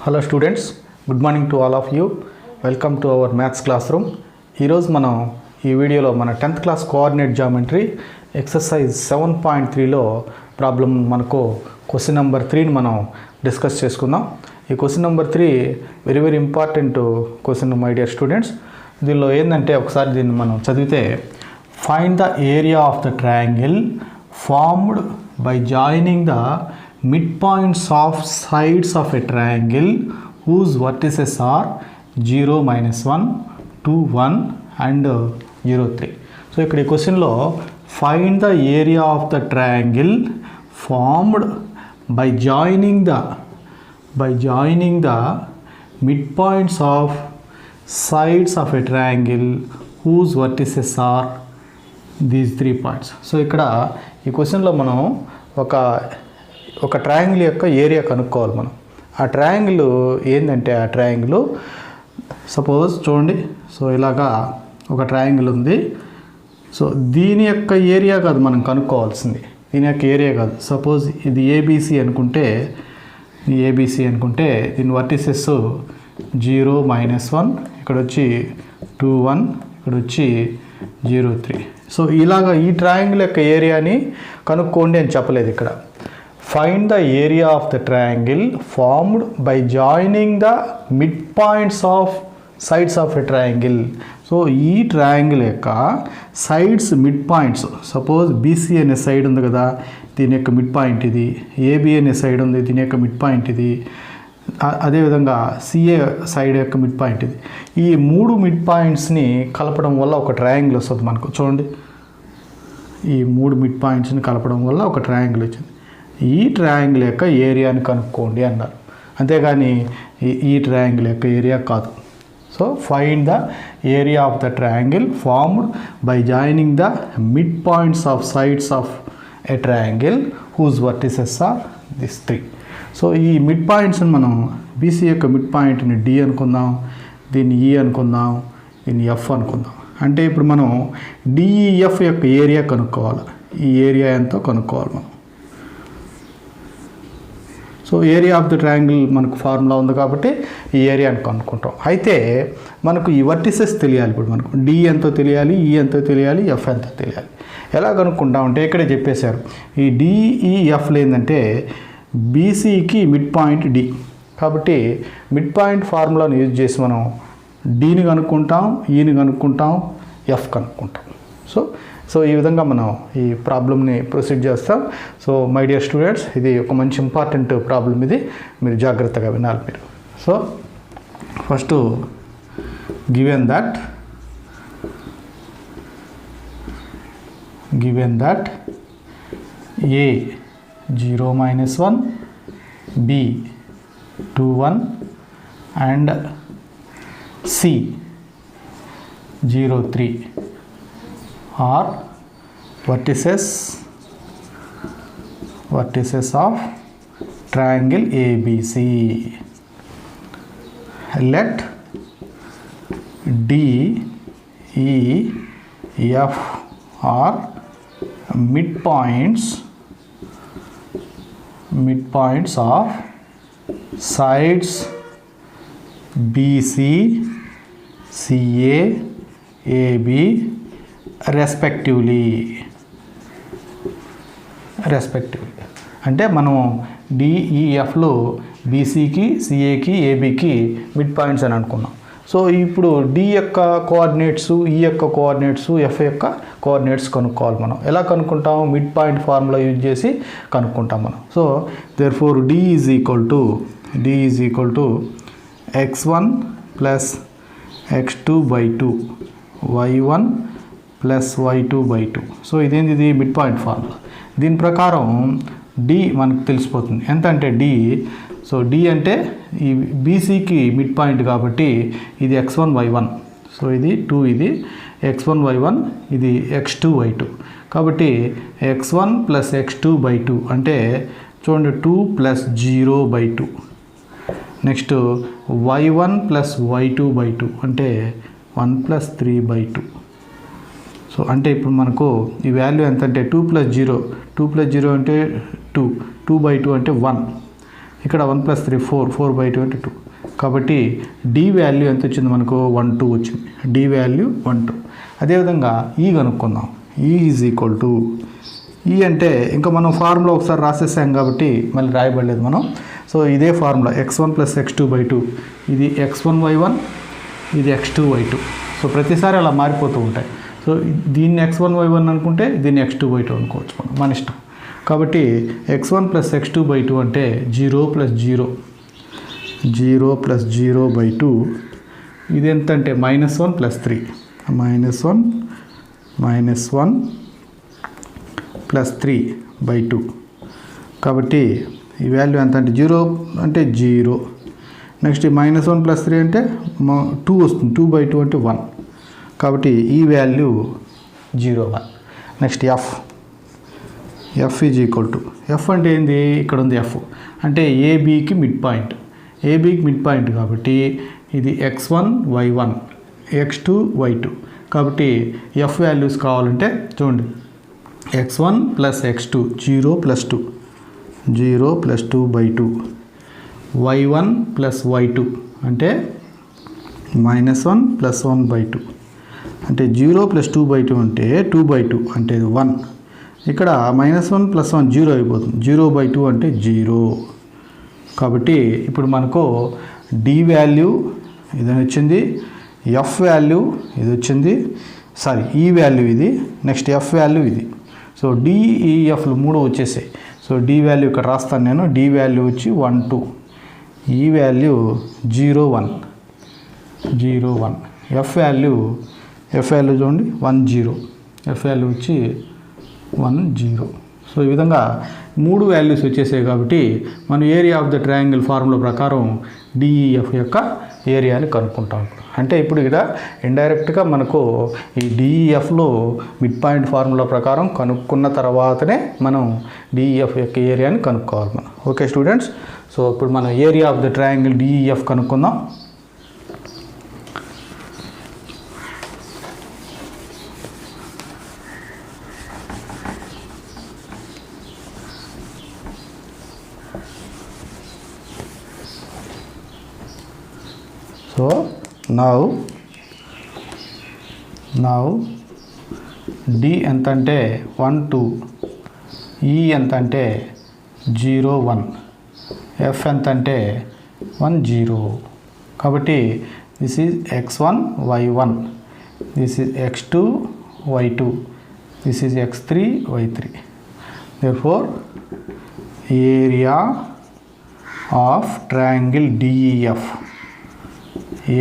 Hello students, good morning to all of you. Welcome to our maths class room. ఈరోజు మనం ఈ వీడియోలో మన 10th క్లాస్ కోఆర్డినేట్ జామెట్రీ ఎక్సర్సైజ్ 7.3లో ప్రాబ్లం మనకు క్వశ్చన్ నెంబర్ 3ని మనం డిస్కస్ చేసుకుందాం. ఈ question number 3 very important question my dear students. దీనిలో ఏంటంటే ఒకసారి దీన్ని మనం చదివితే, find the area of the triangle formed by joining the midpoints of sides of a triangle whose vertices are 0, -1, 2, 1 and 0, 3. So ఇక్కడ ఈ క్వశ్చన్లో find the area of the triangle formed by joining the midpoints of sides of a triangle whose vertices are these 3 points. So ఇక్కడ ఈ క్వశ్చన్లో మనం ఒక triangle యొక్క area కనుక్కోవాలి మనం. ఆ ట్రయాంగిల్ ఏంటంటే, ఆ ట్రయాంగిల్ సపోజ్ చూడండి, సో ఇలాగా ఒక ట్రయాంగిల్ ఉంది. సో దీని యొక్క ఏరియా కాదు మనం కనుక్కోవాల్సింది, దీని యొక్క ఏరియా కాదు. సపోజ్ ఇది ఏబీసీ అనుకుంటే దీని వర్టిసెస్ 0, -1, ఇక్కడ వచ్చి 2, 1, ఇక్కడ వచ్చి 0, 3. సో ఇలాగా ఈ ట్రయాంగిల్ యొక్క ఏరియాని కనుక్కోండి అని చెప్పలేదు ఇక్కడ. Find the area of the triangle formed by joining the midpoints of sides of a triangle. So ఈ ట్రయాంగిల్ యొక్క sides mid points, suppose BC అనే సైడ్ ఉంది కదా, దీని యొక్క మిడ్ పాయింట్ ఇది. ఏబి అనే సైడ్ ఉంది, దీని యొక్క మిడ్ పాయింట్ ఇది. అదేవిధంగా సిఏ సైడ్ యొక్క మిడ్ పాయింట్ ఇది. ఈ 3 మిడ్ పాయింట్స్ని కలపడం వల్ల ఒక ట్రయాంగిల్ వస్తుంది మనకు. చూడండి, ఈ 3 మిడ్ పాయింట్స్ని కలపడం వల్ల ఒక ట్రయాంగిల్ వచ్చింది. ఈ ట్రయాంగిల్ యొక్క ఏరియాని కనుక్కోండి అన్నారు, అంతేగాని ఈ ట్రయాంగిల్ యొక్క ఏరియా కాదు. So find the area of the triangle formed by joining the mid points of sides of a triangle whose vertices are this 3. So ఈ మిడ్ పాయింట్స్ని మనం బీసీ యొక్క మిడ్ పాయింట్ని డి అనుకుందాం, దీన్ని ఈ అనుకుందాం, దీన్ని ఎఫ్ అనుకుందాం. అంటే ఇప్పుడు మనం డిఈఎఫ్ యొక్క ఏరియా కనుక్కోవాలి. ఈ ఏరియా ఎంతో కనుక్కోవాలి మనం. So area of the triangle మనకు ఫార్ములా ఉంది కాబట్టి ఈ ఏరియాని కనుక్కుంటాం. అయితే మనకు ఈ వర్టిసెస్ తెలియాలి. ఇప్పుడు మనకు డి ఎంతో తెలియాలి, ఈ ఎంతో తెలియాలి, ఎఫ్ ఎంతో తెలియాలి. ఎలా కనుక్కుంటాం అంటే ఇక్కడే చెప్పేశారు. ఈ డిఈఎఫ్లు ఏంటంటే బీసీకి మిడ్ పాయింట్ డి, కాబట్టి మిడ్ పాయింట్ ఫార్ములాను యూజ్ చేసి మనం డిని కనుక్కుంటాం, ఈని కనుక్కుంటాం, ఎఫ్ కనుక్కుంటాం. సో ఈ విధంగా మనం ఈ ప్రాబ్లమ్ని ప్రొసీడ్ చేస్తాం. సో మై డియర్ స్టూడెంట్స్, ఇది ఒక మంచి ఇంపార్టెంట్ ప్రాబ్లం, ఇది మీరు జాగ్రత్తగా వినాలి మీరు. So first given that A 0, -1, B 2, 1 and C 0, 3 are vertices of triangle ABC. Let D, E, F are midpoints of sides BC, CA, AB respectively. అంటే మనం డిఈఎఫ్లో బీసీకి, సిఏకి, ఏబికి మిడ్ పాయింట్స్ అని అనుకున్నాం. సో ఇప్పుడు డి యొక్క కోఆర్డినేట్స్, ఈ యొక్క కోఆర్డినేట్స్, ఎఫ్ యొక్క కోఆర్డినేట్స్ కనుక్కోవాలి మనం. ఎలా కనుక్కుంటాం? మిడ్ పాయింట్ ఫార్ములా యూజ్ చేసి కనుక్కుంటాం మనం. So therefore D is equal to x1 + x2/2 y1 + y2/2. So ఇదేంటిది? Mid point formula. దీని ప్రకారం డి మనకు తెలిసిపోతుంది. ఎంత అంటే డి, సో డి అంటే ఈ బీసీకి మిడ్ పాయింట్ కాబట్టి ఇది x1, y1. సో ఇది 2, ఇది x1, y1, ఇది x2/2. కాబట్టి x1 + x2/2 అంటే చూడండి 2 + 0/2. నెక్స్ట్ y1 + y2/2 అంటే 1 + 3/2. సో అంటే ఇప్పుడు మనకు ఈ వాల్యూ ఎంత అంటే 2 + 0 అంటే 2, 2/2 అంటే 1. ఇక్కడ 1 + 3 4, 4/2 అంటే 2. కాబట్టి డి వాల్యూ ఎంత వచ్చింది మనకు 1 2 వచ్చింది. D value 1 2. అదేవిధంగా ఈ కనుక్కుందాం. ఈ ఈజ్ ఈక్వల్ టు ఈ అంటే ఇంకా మనం ఫార్ములా ఒకసారి రాసేసాం కాబట్టి మళ్ళీ రాయబడలేదు మనం. సో ఇదే ఫార్ములా x1 + x2/2. ఇది x1y1, ఇది x2y2. సో ప్రతిసారి అలా మారిపోతూ ఉంటాయి. సో దీన్ని x1y1 అనుకుంటే దీన్ని x2y2 అనుకోవచ్చు మనం, మన ఇష్టం. కాబట్టి x1 + x2/2 అంటే 0 + 0, 0 + 0/2. ఇది ఎంత అంటే -1 + 3, -1 + 3/2. కాబట్టి ఈ వాల్యూ ఎంత అంటే 0 అంటే 0. నెక్స్ట్ -1 + 3 అంటే 2 వస్తుంది. 2/2 అంటే 1. కాబట్టి ఈ value 0 1. Next F is equal to F అంటే ఏంది, ఇక్కడ ఉంది ఎఫ్ అంటే ఏబీకి మిడ్ పాయింట్. ఏబీకి మిడ్ పాయింట్ కాబట్టి ఇది x1 y1, x2 y2. కాబట్టి ఎఫ్ వాల్యూస్ కావాలంటే చూడండి, x1 + x2 0 + 2, 0 + 2/2, y1 + y2 అంటే -1 + 1/2 అంటే 0 + 2/2 అంటే 2/2 అంటే 1. ఇక్కడ -1 + 1 0 అయిపోతుంది. 0/2 అంటే 0. కాబట్టి ఇప్పుడు మనకు డి వాల్యూ ఇది వచ్చింది, ఎఫ్ వాల్యూ ఇది వచ్చింది, ఈ వాల్యూ ఇది, నెక్స్ట్ ఎఫ్ వాల్యూ ఇది. సో డిఈఎఫ్లు 3 వచ్చేసాయి. సో డి వాల్యూ ఇక్కడ రాస్తాను నేను. డి వాల్యూ వచ్చి 1 2, ఈ వాల్యూ 0 1, 0 1. ఎఫ్ వాల్యూ చూడండి 1 0, ఎఫ్ వాల్యూ వచ్చి 1 0. సో ఈ విధంగా 3 వాల్యూస్ వచ్చేసాయి. కాబట్టి మనం area of the triangle formula ప్రకారం డిఈఎఫ్ యొక్క ఏరియాని కనుక్కుంటాం. అంటే ఇప్పుడు ఇక్కడ ఇండైరెక్ట్గా మనకు ఈ డిఈఎఫ్లో మిడ్ పాయింట్ ఫార్ములా ప్రకారం కనుక్కున్న తర్వాతనే మనం డిఈఎఫ్ యొక్క ఏరియాని కనుక్కోవాలి మనం. ఓకే స్టూడెంట్స్, సో ఇప్పుడు మనం area of the triangle DEF కనుక్కుందాం. సో now D ఎంత అంటే 1 2, E ఎంత అంటే 0 1, F ఎంత అంటే 1 0. కాబట్టి this is x1 y1, this is x2 y2, this is x3 y3. therefore area of triangle DEF,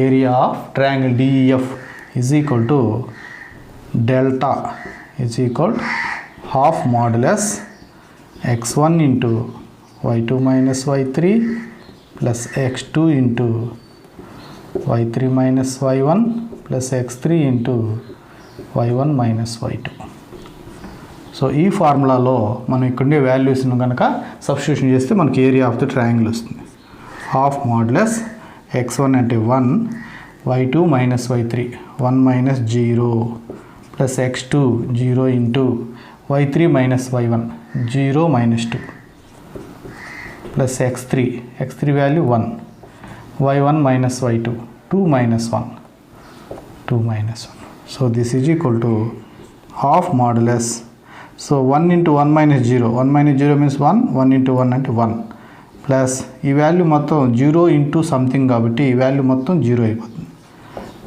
area of triangle DEF is equal to delta is equal to half modulus x1 into y2 minus y3 plus x2 into y3 minus y1 plus x3 into y1 minus y2. So ఈ ఫార్ములాలో మనం ఇక్కడ వాల్యూస్ను కనుక substitution చేస్తే మనకి area of the triangle వస్తుంది. Half modulus x1 అంటే 1, y2 minus y3 1 minus 0 plus x2 0 into y3 minus y1 0 minus 2 plus x3 value 1, y1 minus y2 2 minus 1, 2 minus 1. So this is equal to half modulus. So 1 into 1 minus 0, 1 minus 0 means 1, 1 into 1 అంటే 1 plus ఈ value మొత్తం 0 into something కాబట్టి ఈ value మొత్తం 0 అయిపోతుంది.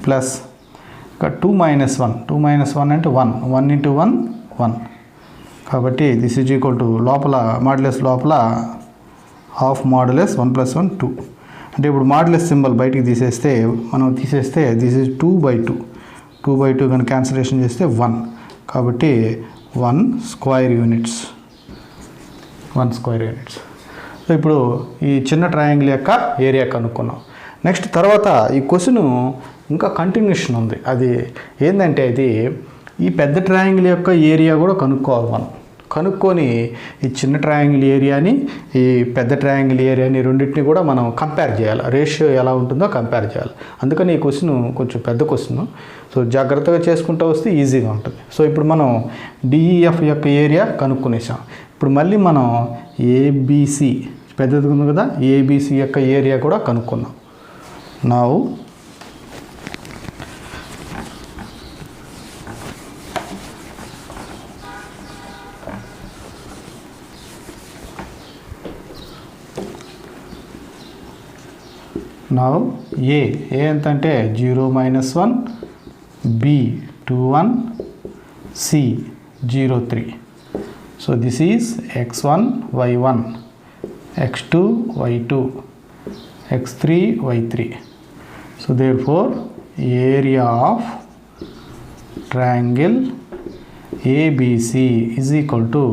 Plus ఇక్కడ 2 minus 1 అంటే 1, 1 into 1 1. కాబట్టి దిస్ ఈజ్ ఈక్వల్ టు లోపల మాడ్యులస్ లోపల హాఫ్ మాడ్యులస్ 1 + 1 2. అంటే ఇప్పుడు మాడ్యులస్ సింబల్ బయటికి తీసేస్తే దిస్ ఈజ్ 2/2, 2/2 కనుక క్యాన్సిలేషన్ చేస్తే 1. కాబట్టి 1 స్క్వేర్ యూనిట్స్. సో ఇప్పుడు ఈ చిన్న ట్రయాంగిల్ యొక్క ఏరియా కనుక్కున్నాం. నెక్స్ట్ తర్వాత ఈ క్వశ్చన్ ఇంకా కంటిన్యూషన్ ఉంది. అది ఏంటంటే ఇది ఈ పెద్ద ట్రయాంగిల్ యొక్క ఏరియా కూడా కనుక్కోవాలి మనం. కనుక్కొని ఈ చిన్న ట్రయాంగిల్ ఏరియాని ఈ పెద్ద ట్రయాంగిల్ ఏరియాని రెండింటిని కూడా మనం కంపేర్ చేయాలి. రేషియో ఎలా ఉంటుందో కంపేర్ చేయాలి. అందుకని ఈ క్వశ్చన్ కొంచెం పెద్ద క్వశ్చన్. సో జాగ్రత్తగా చేసుకుంటూ వస్తే ఈజీగా ఉంటుంది. సో ఇప్పుడు మనం డిఈఎఫ్ యొక్క ఏరియా కనుక్కునేసాం. ఇప్పుడు మళ్ళీ మనం ఏబిసి పెద్దది ఉంది కదా, ఏబిసి యొక్క ఏరియా కూడా కనుక్కుందాం. నౌ ఏ ఎంత అంటే 0 - 1, B 21, C 03. So this is x1 y1, x2 y2, x3 y3. So therefore area of triangle ABC is equal to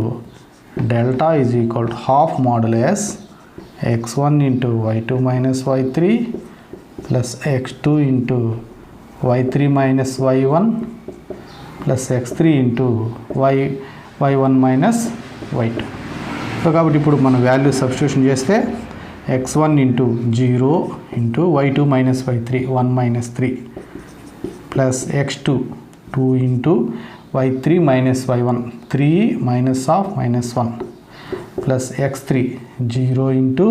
delta is equal to half modulus x1 into y2 minus y3 plus x2 into y3 minus y1 plus x3 into y1 minus y2. So కాబట్టి ఇప్పుడు మనం value substitution చేస్తే x1 into 0 into y2 minus y3 1 minus 3 plus x2 2 into y3 minus y1 3 minus of minus 1 plus x3 0 into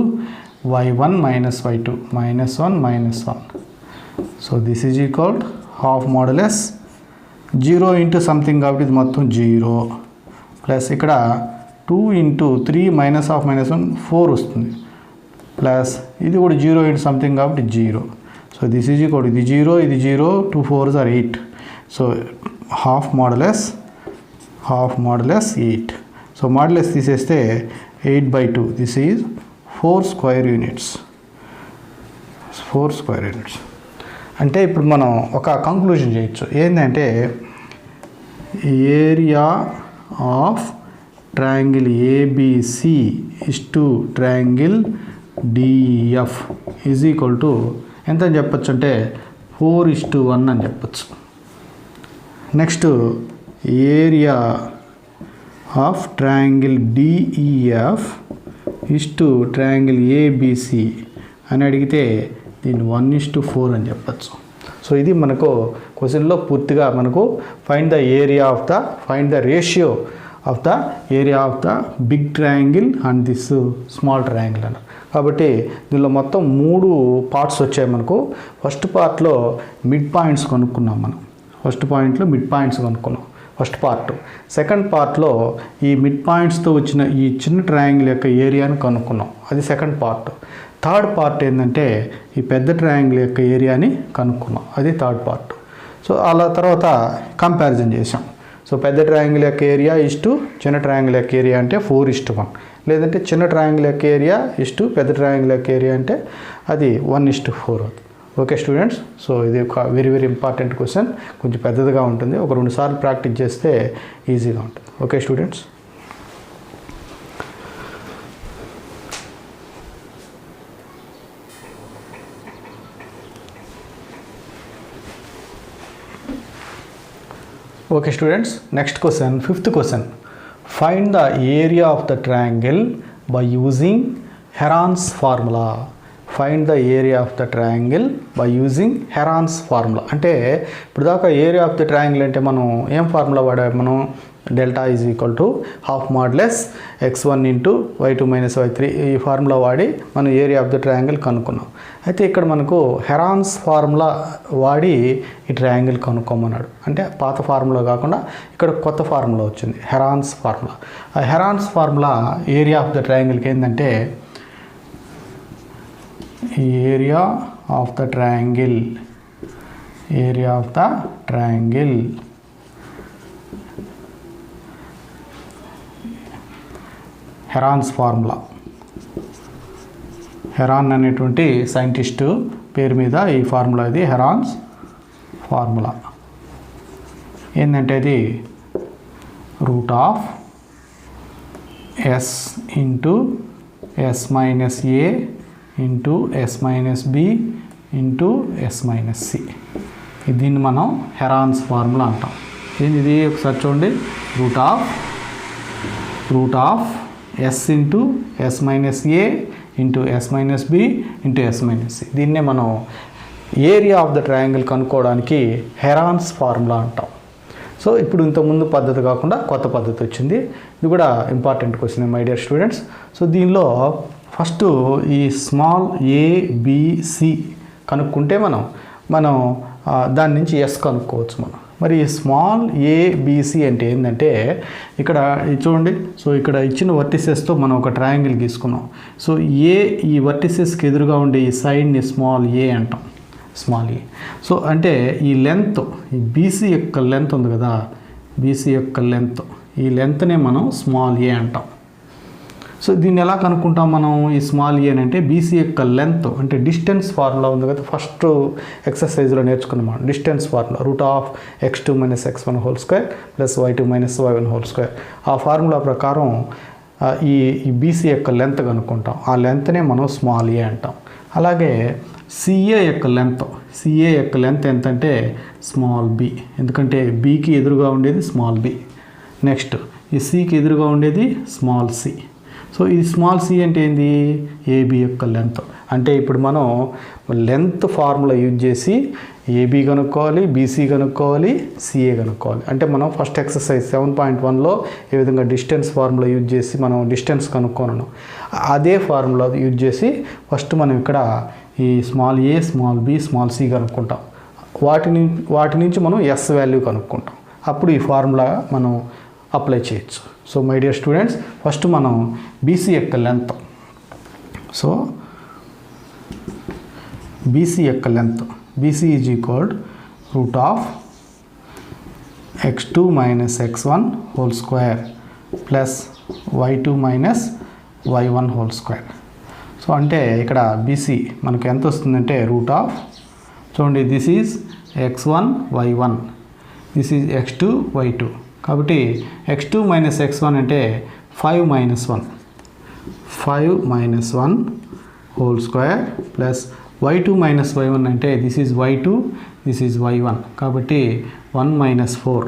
y1 minus y2 minus 1 minus 1. So this is equal to half modulus 0 into something కాబట్టి ఇది మొత్తం 0 plus ఇక్కడ 2 into 3 minus of minus 1 4 వస్తుంది plus ఇది కూడా 0 into something కాబట్టి 0. So this is equal ఇది 0 ఇది 0 2 4s are 8. So half modulus 8. So modulus తీసేస్తే 8/2 this is 4 square units. 4 square units అంటే ఇప్పుడు మనం ఒక కంక్లూజన్ చేయొచ్చు ఏంటంటే area of triangle ABC is to triangle DF is equal to ఎంత అని చెప్పచ్చు అంటే 4:1 అని చెప్పచ్చు. Next area of triangle DEF is to triangle ABC అని అడిగితే దీన్ని 1:4 అని చెప్పచ్చు. సో ఇది మనకు క్వశ్చన్లో పూర్తిగా మనకు find the ratio of the area of the big triangle and this small triangle అన్నారు. కాబట్టి దీనిలో మొత్తం 3 పార్ట్స్ వచ్చాయి మనకు. ఫస్ట్ పార్ట్లో మిడ్ పాయింట్స్ కనుక్కున్నాం మనం. First part. సెకండ్ పార్ట్లో ఈ మిడ్ పాయింట్స్తో వచ్చిన ఈ చిన్న ట్రయాంగిల్ యొక్క ఏరియాను కనుక్కున్నాం, అది సెకండ్ పార్ట్. థర్డ్ పార్ట్ ఏంటంటే ఈ పెద్ద ట్రయాంగిల్ యొక్క ఏరియాని కనుక్కున్నాం, అది థర్డ్ పార్ట్. సో అలా తర్వాత కంపారిజన్ చేసాం. సో పెద్ద ట్రయాంగిల్ యొక్క ఏరియా ఇస్టు చిన్న ట్రయాంగిల్ యొక్క ఏరియా అంటే 4:1, లేదంటే చిన్న ట్రయాంగిల్ యొక్క ఏరియా ఇస్టు పెద్ద ట్రయాంగిల్ యొక్క ఏరియా అంటే అది 1:4 అవుతుంది. ఓకే స్టూడెంట్స్, సో ఇది ఒక వెరీ ఇంపార్టెంట్ క్వశ్చన్. కొంచెం పెద్దదిగా ఉంటుంది, ఒక 2 సార్లు ప్రాక్టీస్ చేస్తే ఈజీగా ఉంటుంది. Okay students. Okay students, next question, 5th question. Find the area of the triangle by using Heron's formula. Find the area of the triangle by using Heron's formula. అంటే ఇప్పుడు దాకా ఏరియా ఆఫ్ ద ట్రయాంగిల్ అంటే మనం ఏం formula వాడాము? మనం delta is equal to half modulus x1 into y2 minus y3 ఈ formula వాడి మనం ఏరియా ఆఫ్ ద ట్రయాంగిల్ కనుక్కున్నాం. అయితే ఇక్కడ మనకు హెరాన్స్ ఫార్ములా వాడి ఈ ట్రయాంగిల్ కనుక్కోమన్నాడు. అంటే పాత ఫార్ములా కాకుండా ఇక్కడ కొత్త ఫార్ములా వచ్చింది, హెరాన్స్ ఫార్ములా. ఆ Heron's formula area of the ట్రయాంగిల్కి ఏంటంటే area of the triangle Heron's formula. Heron అనేటువంటి సైంటిస్టు పేరు మీద ఈ ఫార్ములా, ఇది హెరాన్స్ ఫార్ములా. ఏంటంటే ఇది root of S into S minus A into S minus B into S minus C. దీన్ని మనం హెరాన్స్ ఫార్ములా అంటాం. ఇది ఒకసారి చూడండి, root of S into S minus A into S minus B into S minus C. దీన్నే మనం area of the triangle కనుక్కోవడానికి Heron's formula అంటాం. సో ఇప్పుడు ఇంతకుముందు పద్ధతి కాకుండా కొత్త పద్ధతి వచ్చింది. ఇది కూడా important question my dear students. So దీనిలో ఫస్ట్ ఈ స్మాల్ ఏబిసి కనుక్కుంటే మనం దాని నుంచి ఎస్ కనుక్కోవచ్చు మనం. మరి స్మాల్ ఏబిసి అంటే ఏంటంటే ఇక్కడ చూడండి, సో ఇక్కడ ఇచ్చిన వర్టిసెస్తో మనం ఒక ట్రయాంగిల్ గీసుకున్నాం. సో ఈ వర్టిసెస్కి ఎదురుగా ఉండే ఈ సైడ్ని స్మాల్ ఏ అంటాం, స్మాల్ ఏ. సో అంటే ఈ లెంత్, ఈ బీసీ యొక్క లెంత్ ఉంది కదా, బీసీ యొక్క లెంత్, ఈ లెంత్నే మనం స్మాల్ ఏ అంటాం. సో దీన్ని ఎలా కనుక్కుంటాం మనం ఈ స్మాల్ ఏ అంటే బీసీ యొక్క లెంత్ అంటే డిస్టెన్స్ ఫార్ములా ఉంది కదా, ఫస్ట్ ఎక్సర్సైజ్లో నేర్చుకున్నాం. Distance formula √(x2 - x1) whole square plus y2 - y1 whole square. ఆ ఫార్ములా ప్రకారం ఈ బీసీ యొక్క లెంత్ కనుక్కుంటాం. ఆ లెంత్నే మనం స్మాల్ ఏ అంటాం. అలాగే సిఏ యొక్క లెంత్ ఎంతంటే స్మాల్ బి, ఎందుకంటే బీకి ఎదురుగా ఉండేది స్మాల్ బి. నెక్స్ట్ ఈ సికి ఎదురుగా ఉండేది స్మాల్ సి. సో ఇది స్మాల్ సి అంటే ఏంది, ఏబి యొక్క లెంత్. అంటే ఇప్పుడు మనం లెంత్ ఫార్ములా యూజ్ చేసి ఏబి కనుక్కోవాలి, బీసీ కనుక్కోవాలి, సిఏ కనుక్కోవాలి. అంటే మనం ఫస్ట్ ఎక్సర్సైజ్ 7.1లో ఏ విధంగా డిస్టెన్స్ ఫార్ములా యూజ్ చేసి మనం డిస్టెన్స్ కనుక్కోను, అదే ఫార్ములా యూజ్ చేసి ఫస్ట్ మనం ఇక్కడ ఈ స్మాల్ ఏ, స్మాల్ బి, స్మాల్ సి కనుక్కుంటాం. వాటి నుంచి మనం ఎస్ వాల్యూ కనుక్కుంటాం. అప్పుడు ఈ ఫార్ములా మనం అప్లై చేయొచ్చు. So my dear students, first మనం బీసీ యొక్క లెంత్, సో బీసీ యొక్క length BC is equal √(x2 - x1) whole square plus y2 - y1 whole square. So అంటే ఇక్కడ బీసీ మనకు ఎంత వస్తుందంటే చూడండి, this is x1 y1, this is x2 y2. కాబట్టి x2 - x1 అంటే 5 - 1 whole square plus y2 - y1 అంటే this is y2, this is y1. కాబట్టి 1 - 4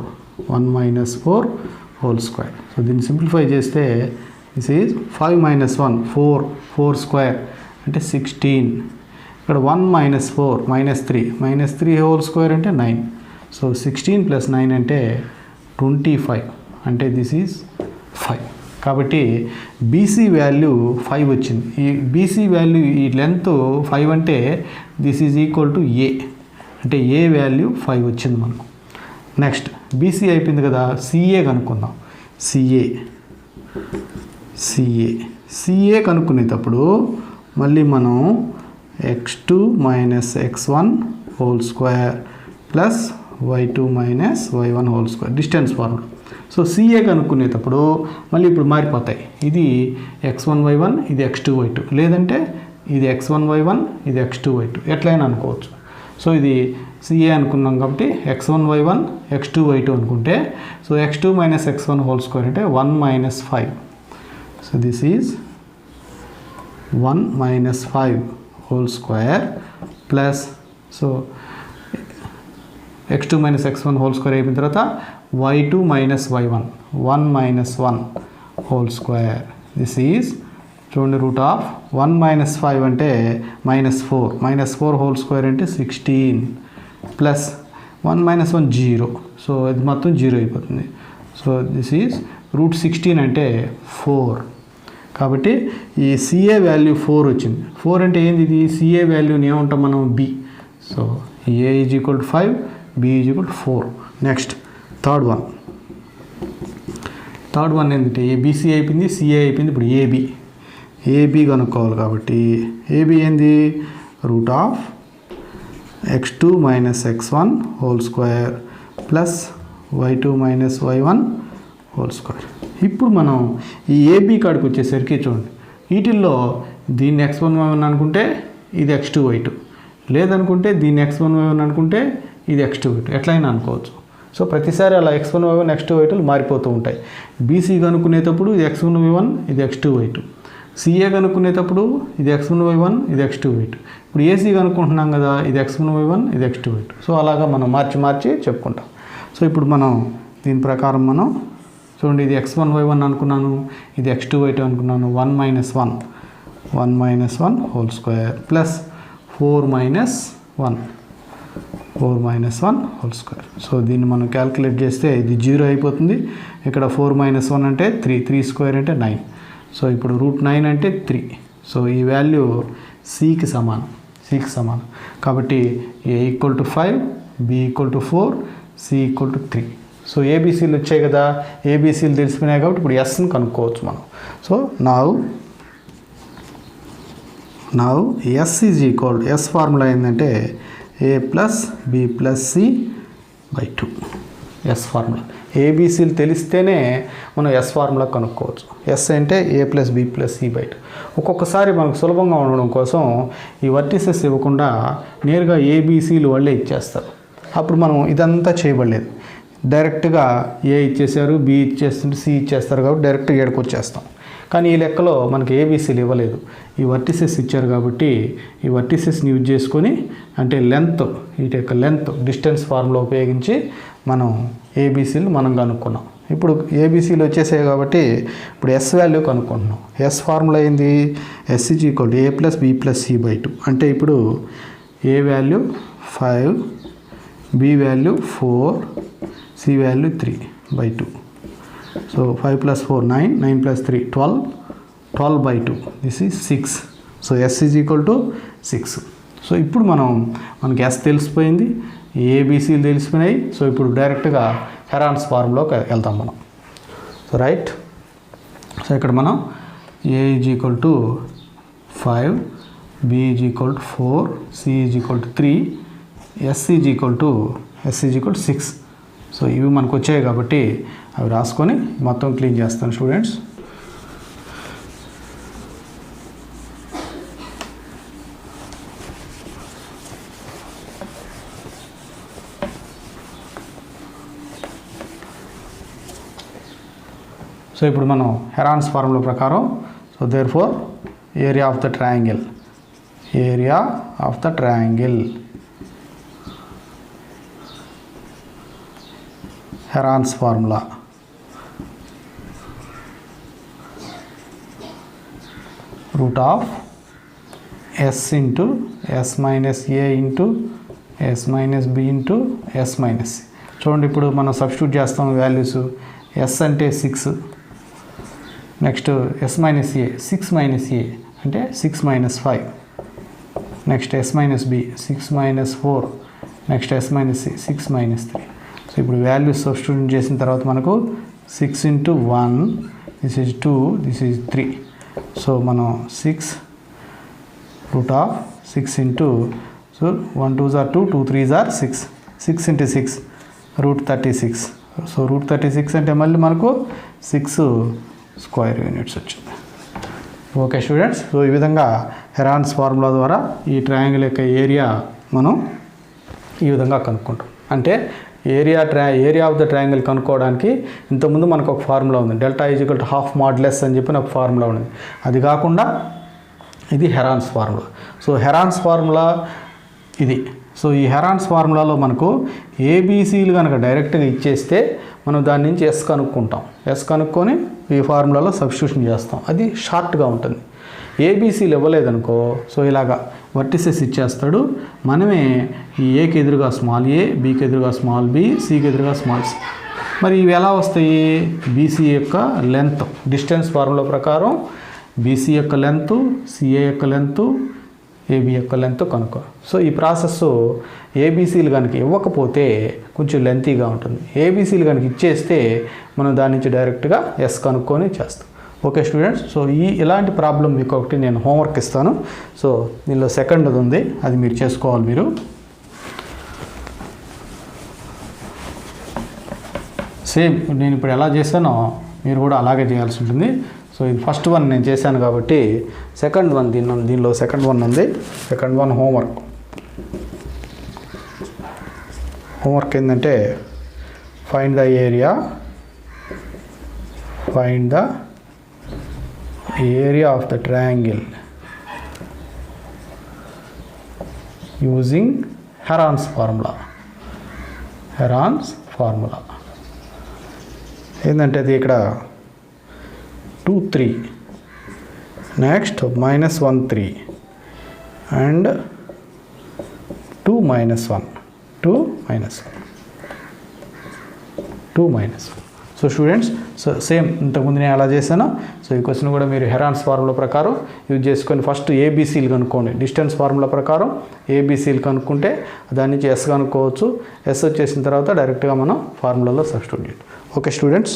హోల్ స్క్వేర్. సో దీన్ని సింప్లిఫై చేస్తే దిస్ ఈజ్ 5 - 1 4 స్క్వేర్ అంటే 16. ఇక్కడ 1 - 4 -3 హోల్ స్క్వేర్ అంటే 9. సో 16 + 9 అంటే 25, అంటే దిస్ ఈజ్ 5. కాబట్టి బీసీ వాల్యూ 5 వచ్చింది. ఈ బీసీ వాల్యూ, ఈ లెంత్ 5 అంటే దిస్ ఈజ్ ఈక్వల్ టు ఏ, అంటే ఏ వాల్యూ 5 వచ్చింది మనకు. నెక్స్ట్ బీసీ అయిపోయింది కదా, సిఏ కనుక్కుందాం. సిఏ కనుక్కునేటప్పుడు మళ్ళీ మనం x2 - x1 whole square plus y2 - y1 whole square distance formula. So CA కనుక్కునేటప్పుడు మళ్ళీ ఇప్పుడు మారిపోతాయి. ఇది x1 y1, ఇది x2 y2, లేదంటే ఇది x1 y1, ఇది x2 y2, ఎట్లయినా అనుకోవచ్చు. సో ఇది సిఏ అనుకున్నాం కాబట్టి x1 y1, x2 y2 అనుకుంటే, so x2 - x1 whole square అంటే 1 - 5. So this is 1 - 5 whole square plus, so x2 - x1 whole square అయిపోయిన తర్వాత y2 - y1 1 - 1 whole square. This is చూడండి √(1 - 5) అంటే -4 హోల్ స్క్వేర్ అంటే 16 ప్లస్ 1 - 1 0. సో ఇది మొత్తం 0 అయిపోతుంది. సో దిస్ ఈజ్ √16 అంటే 4. కాబట్టి ఈ సిఏ వాల్యూ 4 వచ్చింది. 4 అంటే ఏంది, ఇది సిఏ వాల్యూని ఏమంటాం మనం, B. So A is equal to 5, B is equal to 4. Next third one ఏంటంటే బీసీ అయిపోయింది, సిఏ అయిపోయింది, ఇప్పుడు ఏబి కనుక్కోవాలి. కాబట్టి ఏబి ఏంది, √(x2 - x1) whole square plus y2 - y1 whole square. ఇప్పుడు మనం ఈ ఏబీ కాడికి వచ్చేసరికి చూడండి, వీటిల్లో దీన్ని x1 y1 అనుకుంటే ఇది x2 y2, లేదనుకుంటే దీన్ని x1 y1 అనుకుంటే ఇది x2 y2, ఎట్లయినా అనుకోవచ్చు. సో ప్రతిసారి అలా x1 y1, x2 y2 మారిపోతూ ఉంటాయి. బీసీ కనుక్కునేటప్పుడు ఇది x1 y1, ఇది x2 y2. సిఏ కనుక్కునేటప్పుడు ఇది x1 y1, ఇది x2 y2. ఇప్పుడు ఏసీ కనుక్కుంటున్నాం కదా, ఇది x1 y1, ఇది x2 y2. సో అలాగా మనం మార్చి చెప్పుకుంటాం. సో ఇప్పుడు మనం దీని ప్రకారం మనం చూడండి, ఇది x1 y1 అనుకున్నాను, ఇది x2 y2 అనుకున్నాను. 1 - 1 whole square plus 4 - 1 whole square. So దీన్ని మనం క్యాల్కులేట్ చేస్తే ఇది 0 అయిపోతుంది. ఇక్కడ 4 - 1 అంటే 3 స్క్వేర్ అంటే 9. సో ఇప్పుడు √9 అంటే 3. సో ఈ వాల్యూ సికి సమానం, కాబట్టి A equal to 5, B equal to 4, C equal to 3. So ఏబీసీలు వచ్చాయి కదా, ఏబీసీలు తెలిసిపోయినాయి కాబట్టి ఇప్పుడు ఎస్ని కనుక్కోవచ్చు మనం. So now S is equal, S formula ఏంటంటే A plus B plus C by 2. S formula ఏబీసీలు తెలిస్తేనే మనం ఎస్ ఫార్ములా కనుక్కోవచ్చు. ఎస్ అంటే A plus B plus C by 2. ఒక్కొక్కసారి మనకు సులభంగా ఉండడం కోసం ఈ వర్టిసెస్ ఇవ్వకుండా నేరుగా ఏబీసీలు వాళ్ళే ఇచ్చేస్తారు. అప్పుడు మనం ఇదంతా చేయబడలేదు, డైరెక్ట్గా ఏ ఇచ్చేసారు, బి ఇచ్చేస్తుంటే సి ఇచ్చేస్తారు కాబట్టి డైరెక్ట్గా ఏడుకు వచ్చేస్తాం. కానీ ఈ లెక్కలో మనకి ఏబీసీలు ఇవ్వలేదు, ఈ వర్టిసెస్ ఇచ్చారు కాబట్టి ఈ వర్టిసెస్ని యూజ్ చేసుకొని అంటే లెంత్, వీటి యొక్క లెంత్ డిస్టెన్స్ ఫార్ములా ఉపయోగించి మనం ఏబీసీలు మనం కనుక్కున్నాం. ఇప్పుడు ఏబీసీలు వచ్చేసాయి కాబట్టి ఇప్పుడు ఎస్ వాల్యూ కనుక్కుంటున్నాం. ఎస్ ఫార్ములా ఏంది, S is equal A plus B plus C by 2. అంటే ఇప్పుడు A value 5, B value 4, C value 3 by 2. So 5 plus 4 9, 9 plus 3 12, 12 by 2, this is 6. So S is equal to 6. So ఇప్పుడు మనకి yes తెలిసిపోయింది, ఏబీసీలు తెలిసిపోయినాయి. So ఇప్పుడు డైరెక్ట్గా Heron's ఫార్ములాకి వెళ్తాం మనం. So right, so ఇక్కడ మనం A is equal to 5, B is equal to 4, C is equal to 3, S is equal to 6. So ఇవి మనకు వచ్చాయి కాబట్టి అవి రాసుకొని మొత్తం క్లీన్ చేస్తాను స్టూడెంట్స్. సో ఇప్పుడు మనం హెరాన్స్ ఫార్ములా ప్రకారం, so therefore area of the triangle Heron's formula root of S into S minus A into S minus B into S minus C. చూడండి ఇప్పుడు మనం సబ్స్టిట్యూట్ చేస్తాం వాల్యూస్. ఎస్ అంటే 6, next S minus A 6 minus A అంటే 6 minus 5, next S minus B 6 minus 4, next S minus C 6 minus 3. So ఇప్పుడు values substitute చేసిన తర్వాత మనకు 6 into 1, this is 2, this is 3. So మనం 6 root of 6 into, so 1 2s are 2, 2 3s are 6, 6 into 6 root 36. So root 36 అంటే మళ్ళీ మనకు 6 square units వచ్చింది. Okay students, so ఈ విధంగా హెరాన్స్ ఫార్ములా ద్వారా ఈ ట్రయాంగిల్ యొక్క ఏరియా మనం ఈ విధంగా కనుక్కుంటాం. అంటే ఏరియా ఆఫ్ ద ట్రయాంగిల్ కనుక్కోవడానికి ఇంతకుముందు మనకు ఒక ఫార్ములా ఉంది, delta is equal to half modulus అని చెప్పి ఒక ఫార్ములా ఉంది. అది కాకుండా ఇది Heron's formula. So Heron's formula ఇది. సో ఈ హెరాన్స్ ఫార్ములాలో మనకు ఏబీసీలు కనుక డైరెక్ట్గా ఇచ్చేస్తే మనం దాని నుంచి ఎస్ కనుక్కుంటాం. ఎస్ కనుక్కొని ఈ ఫార్ములాలో సబ్స్టిట్యూషన్ చేస్తాం, అది షార్ట్గా ఉంటుంది. ఏబీసీలు ఇవ్వలేదనుకో, సో ఇలాగా వర్టిసెస్ ఇచ్చేస్తాడు, మనమే ఈ ఏకి ఎదురుగా స్మాల్ ఏ, బీకి ఎదురుగా స్మాల్ బి, సికి ఎదురుగా స్మాల్ సి. మరి ఇవి ఎలా వస్తాయి, బీసీ యొక్క లెంత్ డిస్టెన్స్ ఫార్ములా ప్రకారం బీసీ యొక్క లెంత్, సిఏ యొక్క లెంత్, ఏబీ యొక్క లెంత్ కనుక్కో. సో ఈ ప్రాసెస్ ఏబీసీలు కనుక ఇవ్వకపోతే కొంచెం లెంతీగా ఉంటుంది, ఏబీసీలు కనుక ఇచ్చేస్తే మనం దాని నుంచి డైరెక్ట్గా ఎస్ కనుక్కొని చేస్తాం. ఓకే స్టూడెంట్స్, సో ఇలాంటి ప్రాబ్లం మీకు ఒకటి నేను హోంవర్క్ ఇస్తాను. సో దీనిలో సెకండ్ది ఉంది, అది మీరు చేసుకోవాలి. మీరు సేమ్ నేను ఇప్పుడు ఎలా చేశానో మీరు కూడా అలాగే చేయాల్సి ఉంటుంది. సో ఇది ఫస్ట్ వన్ నేను చేశాను కాబట్టి సెకండ్ వన్ దీనిలో సెకండ్ వన్ ఉంది. సెకండ్ వన్ హోంవర్క్ ఏంటంటే find the area of the triangle using Heron's formula. ఏంటంటే అది ఇక్కడ 2 3, next -1 3 and 2 -1 2 -1. So so students, so same ఇంతకుముందు నేను ఎలా చేశానో సో ఈ క్వశ్చన్ కూడా మీరు హెరాన్స్ ఫార్ములా ప్రకారం యూజ్ చేసుకొని ఫస్ట్ ఏబీసీలు కనుక్కోండి. డిస్టెన్స్ ఫార్ములా ప్రకారం ఏబీసీలు కనుక్కుంటే దాని నుంచి ఎస్ కనుక్కోవచ్చు. ఎస్ వచ్చేసిన తర్వాత డైరెక్ట్గా మనం ఫార్ములాలో సబ్స్టిట్యూట్. Okay students.